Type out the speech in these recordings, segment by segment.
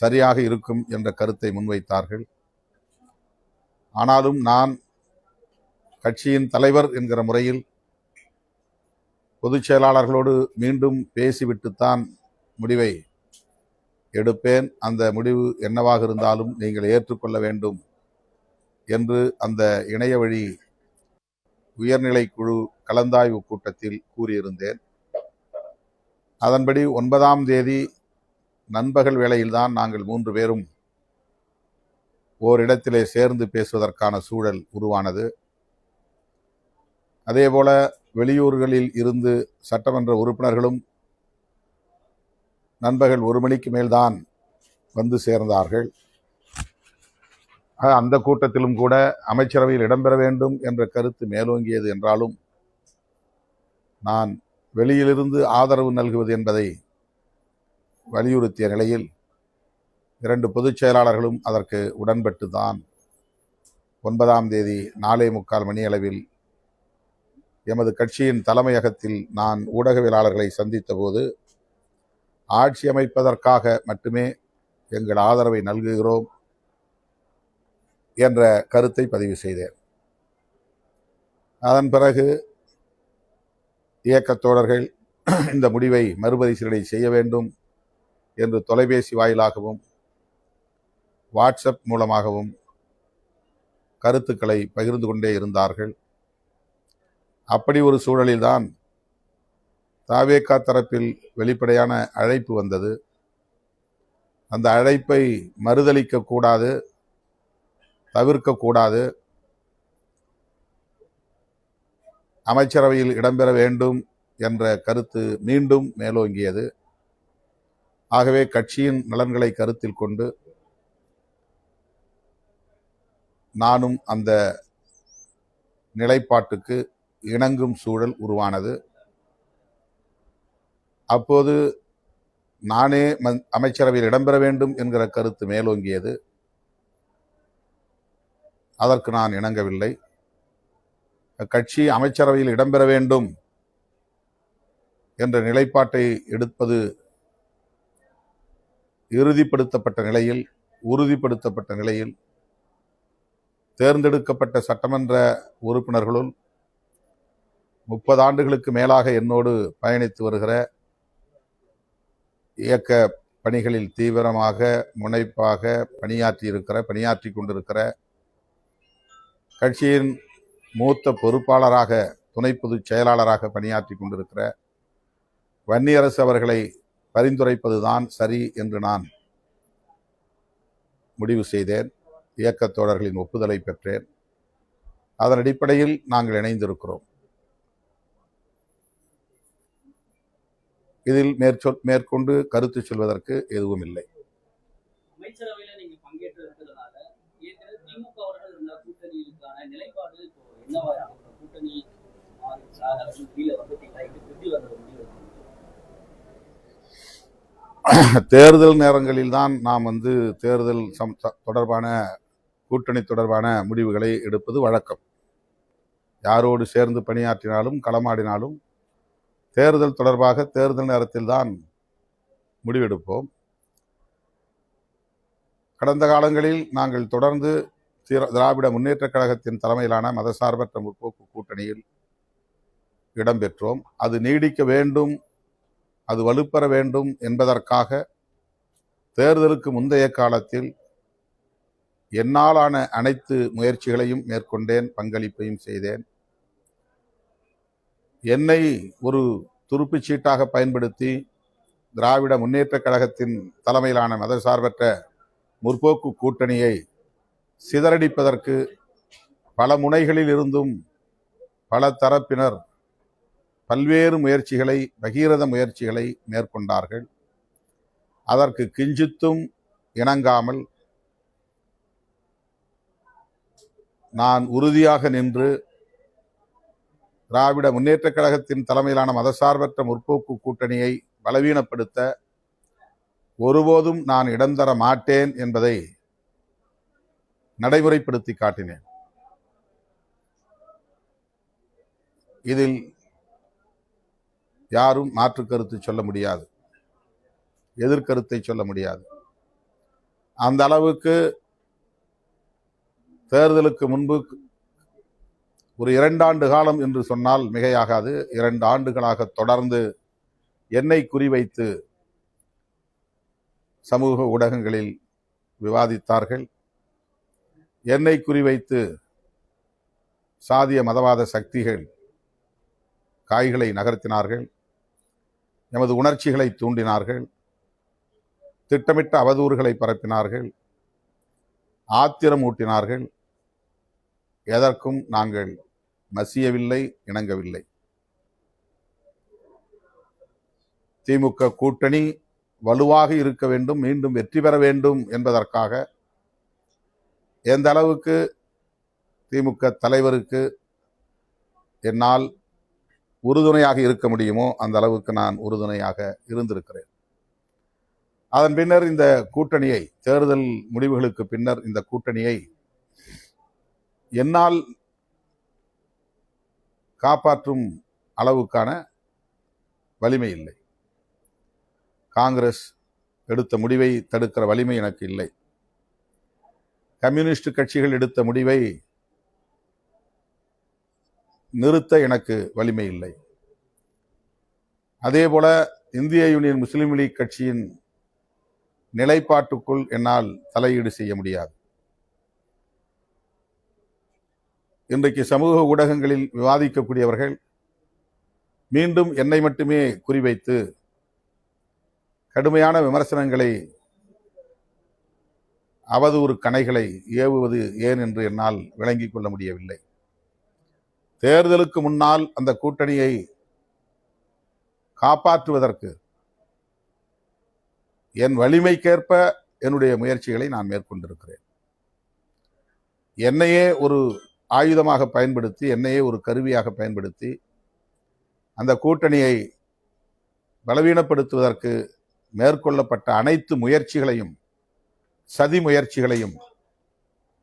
சரியாக இருக்கும் என்ற கருத்தை முன்வைத்தார்கள். ஆனாலும் நான் கட்சியின் தலைவர் என்கிற முறையில் பொதுச் செயலாளர்களோடு மீண்டும் பேசிவிட்டுத்தான் முடிவை எடுப்பேன். அந்த முடிவு என்னவாக இருந்தாலும் நீங்கள் ஏற்றுக்கொள்ள வேண்டும் என்று அந்த இணைய வழி உயர்நிலை குழு கலந்தாய்வு கூட்டத்தில் கூறியிருந்தேன். அதன்படி 9ஆம் தேதி நண்பகல் வேளையில்தான் நாங்கள் 3 பேரும் ஓரிடத்திலே சேர்ந்து பேசுவதற்கான சூழல் உருவானது. அதேபோல வெளியூர்களில் இருந்து சட்டமன்ற உறுப்பினர்களும் நண்பகல் 1 மணிக்கு மேல்தான் வந்து சேர்ந்தார்கள். அந்த கூட்டத்திலும் கூட அமைச்சரவையில் இடம்பெற வேண்டும் என்ற கருத்து மேலோங்கியது என்றாலும் நான் வெளியிலிருந்து ஆதரவு நல்குவது என்பதை வலியுறுத்திய நிலையில் 2 பொதுச் செயலாளர்களும் அதற்கு உடன்பட்டு தான் 9ஆம் தேதி 4:45 மணி அளவில் எமது கட்சியின் தலைமையகத்தில் நான் ஊடகவியலாளர்களை சந்தித்த போது ஆட்சி அமைப்பதற்காக மட்டுமே எங்கள் ஆதரவை நல்குகிறோம் என்ற கருத்தை பதிவு செய்தேன். அதன் பிறகு இயக்கத் தோழர்கள் இந்த முடிவை மறுபரிசீலனை செய்ய வேண்டும் என்று தொலைபேசி வாயிலாகவும் வாட்ஸ்அப் மூலமாகவும் கருத்துக்களை பகிர்ந்து கொண்டே இருந்தார்கள். அப்படி ஒரு சூழலில்தான் தவேகா தரப்பில் வெளிப்படையான அழைப்பு வந்தது. அந்த அழைப்பை மறுதலிக்க கூடாது, தவிர்க்கக்கூடாது, அமைச்சரவையில் இடம்பெற வேண்டும் என்ற கருத்து மீண்டும் மேலோங்கியது. ஆகவே கட்சியின் நலன்களை கருத்தில் கொண்டு நானும் அந்த நிலைப்பாட்டுக்கு இணங்கும் சூழல் உருவானது. அப்போது நானே அமைச்சரவையில் இடம்பெற வேண்டும் என்கிற கருத்து மேலோங்கியது. அதற்கு நான் இணங்கவில்லை. கட்சி அமைச்சரவையில் இடம்பெற வேண்டும் என்ற நிலைப்பாட்டை எடுப்பது உறுதிப்படுத்தப்பட்ட நிலையில் தேர்ந்தெடுக்கப்பட்ட சட்டமன்ற உறுப்பினர்களுள் 30 ஆண்டுகளுக்கு மேலாக என்னோடு பயணித்து வருகிற, இயக்க பணிகளில் தீவிரமாக முனைப்பாக பணியாற்றி கொண்டிருக்கிற, கட்சியின் மூத்த பொறுப்பாளராக துணை பொதுச் செயலாளராக பணியாற்றி கொண்டிருக்கிற வன்னியரசு அவர்களை பரிந்துரைப்பதுதான் சரி என்று நான் முடிவு செய்தேன். இயக்கத் தோழர்களின் ஒப்புதலை பெற்றேன். அதன் அடிப்படையில் நாங்கள் இணைந்திருக்கிறோம். இதில் மேற்கொண்டு கருத்து சொல்வதற்கு எதுவும் இல்லை. தேர்தல் நேரங்களில் தான் நாம் தேர்தல் தொடர்பான கூட்டணி தொடர்பான முடிவுகளை எடுப்பது வழக்கம். யாரோடு சேர்ந்து பணியாற்றினாலும் களமாடினாலும் தேர்தல் தொடர்பாக தேர்தல் நேரத்தில் தான் முடிவெடுப்போம். கடந்த காலங்களில் நாங்கள் தொடர்ந்து திராவிட முன்னேற்றக் கழகத்தின் தலைமையிலான மதசார்பற்ற முற்போக்கு கூட்டணியில் இடம்பெற்றோம். அது நீடிக்க வேண்டும், அது வலுப்பெற வேண்டும் என்பதற்காக தேர்தலுக்கு முந்தைய காலத்தில் என்னாலான அனைத்து முயற்சிகளையும் மேற்கொண்டேன், பங்களிப்பையும் செய்தேன். என்னை ஒரு துருப்புச்சீட்டாக பயன்படுத்தி திராவிட முன்னேற்றக் கழகத்தின் தலைமையிலான மதசார்பற்ற முற்போக்கு கூட்டணியை சிதறடிப்பதற்கு பல முனைகளில் இருந்தும் பல தரப்பினர் பல்வேறு முயற்சிகளை, பகீரத முயற்சிகளை மேற்கொண்டார்கள். அதற்கு கிஞ்சித்தும் இணங்காமல் நான் உறுதியாக நின்று திராவிட முன்னேற்றக் கழகத்தின் தலைமையிலான மதசார்பற்ற முற்போக்கு கூட்டணியை பலவீனப்படுத்த ஒருபோதும் நான் இடம் தர மாட்டேன் என்பதை நடைமுறைப்படுத்தி காட்டினேன். இதில் யாரும் மாற்று கருத்து சொல்ல முடியாது, எதிர்கருத்தை சொல்ல முடியாது. அந்த அளவுக்கு தேர்தலுக்கு முன்பு ஒரு 2 ஆண்டு காலம் என்று சொன்னால் மிகையாகாது, 2 ஆண்டுகளாக தொடர்ந்து என்னை குறிவைத்து சமூக ஊடகங்களில் விவாதித்தார்கள். என்னை குறிவைத்து சாதிய மதவாத சக்திகள் காய்களை நகர்த்தினார்கள், எமது உணர்ச்சிகளை தூண்டினார்கள், திட்டமிட்ட அவதூறுகளை பரப்பினார்கள், ஆத்திரம் ஊட்டினார்கள். எதற்கும் நாங்கள் மசியவில்லை, இணங்கவில்லை. திமுக கூட்டணி வலுவாக இருக்க வேண்டும், மீண்டும் வெற்றி பெற வேண்டும் என்பதற்காக எந்த அளவுக்கு திமுக தலைவருக்கு என்னால் உறுதுணையாக இருக்க முடியுமோ அந்த அளவுக்கு நான் உறுதுணையாக இருந்திருக்கிறேன். அதன் பின்னர் இந்த கூட்டணியை, தேர்தல் முடிவுகளுக்கு பின்னர் இந்த கூட்டணியை என்னால் காப்பாற்றும் அளவுக்கான வலிமை இல்லை. காங்கிரஸ் எடுத்த முடிவை தடுக்கிற வலிமை எனக்கு இல்லை. கம்யூனிஸ்ட் கட்சிகள் எடுத்த முடிவை நிறுத்த எனக்கு வலிமை இல்லை. அதேபோல இந்திய யூனியன் முஸ்லீம் லீக் கட்சியின் நிலைப்பாட்டுக்குள் என்னால் தலையீடு செய்ய முடியாது. இன்றைக்கு சமூக ஊடகங்களில் விவாதிக்கக்கூடியவர்கள் மீண்டும் என்னை மட்டுமே குறிவைத்து கடுமையான விமர்சனங்களை, அவதூறு கணைகளை ஏவுவது ஏன் என்று என்னால் விளங்கிக் கொள்ள முடியவில்லை. தேர்தலுக்கு முன்னால் அந்த கூட்டணியை காப்பாற்றுவதற்கு என் வலிமைக்கேற்ப என்னுடைய முயற்சிகளை நான் மேற்கொண்டிருக்கிறேன். என்னையே ஒரு ஆயுதமாக பயன்படுத்தி, என்னையே ஒரு கருவியாக பயன்படுத்தி அந்த கூட்டணியை பலவீனப்படுத்துவதற்கு மேற்கொள்ளப்பட்ட அனைத்து முயற்சிகளையும், சதி முயற்சிகளையும்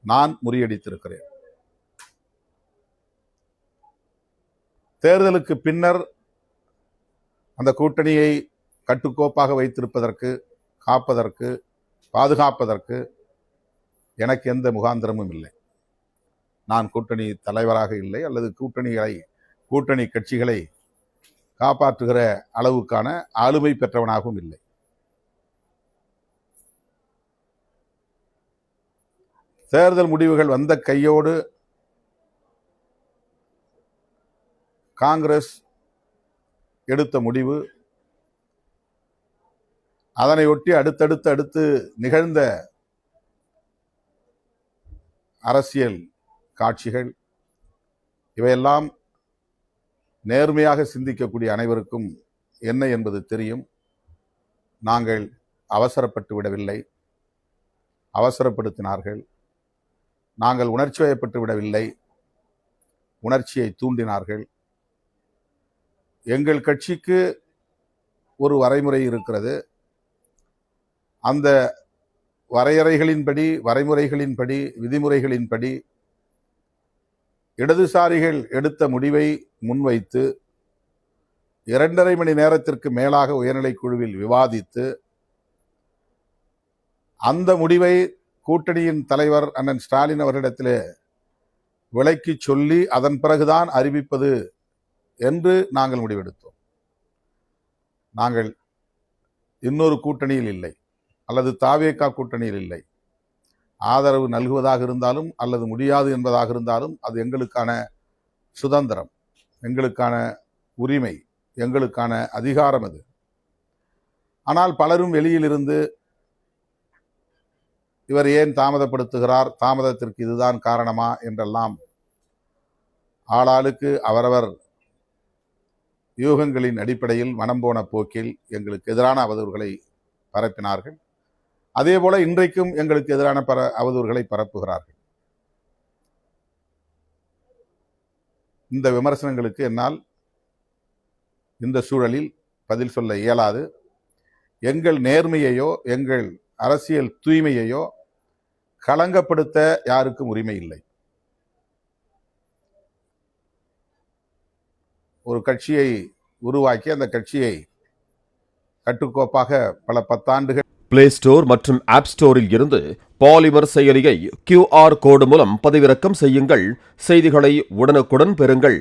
நான் முறியடித்திருக்கிறேன். தேர்தலுக்கு பின்னர் அந்த கூட்டணியை கட்டுக்கோப்பாக வைத்திருப்பதற்கு, காப்பதற்கு, பாதுகாப்பதற்கு எனக்கு எந்த முகாந்திரமும் இல்லை. நான் கூட்டணி தலைவராக இல்லை, அல்லது கூட்டணி கட்சிகளை காப்பாற்றுகிற அளவுக்கான ஆளுமை பெற்றவனாகவும் இல்லை. தேர்தல் முடிவுகள் வந்த கையோடு காங்கிரஸ் எடுத்த முடிவு, அதனை ஒட்டி அடுத்து நிகழ்ந்த அரசியல் காட்சிகள், இவையெல்லாம் நேர்மையாக சிந்திக்கக்கூடிய அனைவருக்கும் என்ன என்பது தெரியும். நாங்கள் அவசரப்பட்டு விடவில்லை, அவசரப்படுத்தினார்கள். நாங்கள் உணர்ச்சி வயப்பட்டு விடவில்லை, உணர்ச்சியை தூண்டினார்கள். எங்கள் கட்சிக்கு ஒரு வரைமுறை இருக்கிறது. அந்த வரைமுறைகளின்படி, விதிமுறைகளின்படி இடதுசாரிகள் எடுத்த முடிவை முன்வைத்து 2.5 மணி நேரத்திற்கு மேலாக உயர்நிலைக் குழுவில் விவாதித்து அந்த முடிவை கூட்டணியின் தலைவர் அண்ணன் ஸ்டாலின் அவர்களிடத்திலே விளக்கி சொல்லி அதன் பிறகுதான் அறிவிப்பது என்று நாங்கள் முடிவெடுத்தோம். நாங்கள் இன்னொரு கூட்டணியில் இல்லை, அல்லது தாவேகா கூட்டணியில் இல்லை. ஆதரவு நல்குவதாக இருந்தாலும் அல்லது முடியாது என்பதாக இருந்தாலும் அது எங்களுக்கான சுதந்திரம், எங்களுக்கான உரிமை, எங்களுக்கான அதிகாரம் அது. ஆனால் பலரும் வெளியிலிருந்து இவர் ஏன் தாமதப்படுத்துகிறார், தாமதத்திற்கு இதுதான் காரணமா என்றெல்லாம் ஆளாளுக்கு அவரவர் யூகங்களின் அடிப்படையில் மனம் போன போக்கில் எங்களுக்கு எதிரான அவதூறுகளை பரப்பினார்கள். அதே போல இன்றைக்கும் எங்களுக்கு எதிரான அவதூறுகளை பரப்புகிறார்கள். இந்த விமர்சனங்களுக்கு என்னால் இந்த சூழலில் பதில் சொல்ல இயலாது. எங்கள் நேர்மையையோ எங்கள் அரசியல் தூய்மையையோ களங்கப்படுத்த யாருக்கும் உரிமை இல்லை. ஒரு கட்சியை உருவாக்கி அந்த கட்சியை கட்டுக்கோப்பாக பல 10 ஆண்டுகள் பிளே ஸ்டோர் மற்றும் ஆப் ஸ்டோரில் இருந்து பாலிமர் செயலியை QR கோடு மூலம் பதிவிறக்கம் செய்யுங்கள். செய்திகளை உடனுக்குடன் பெறுங்கள்.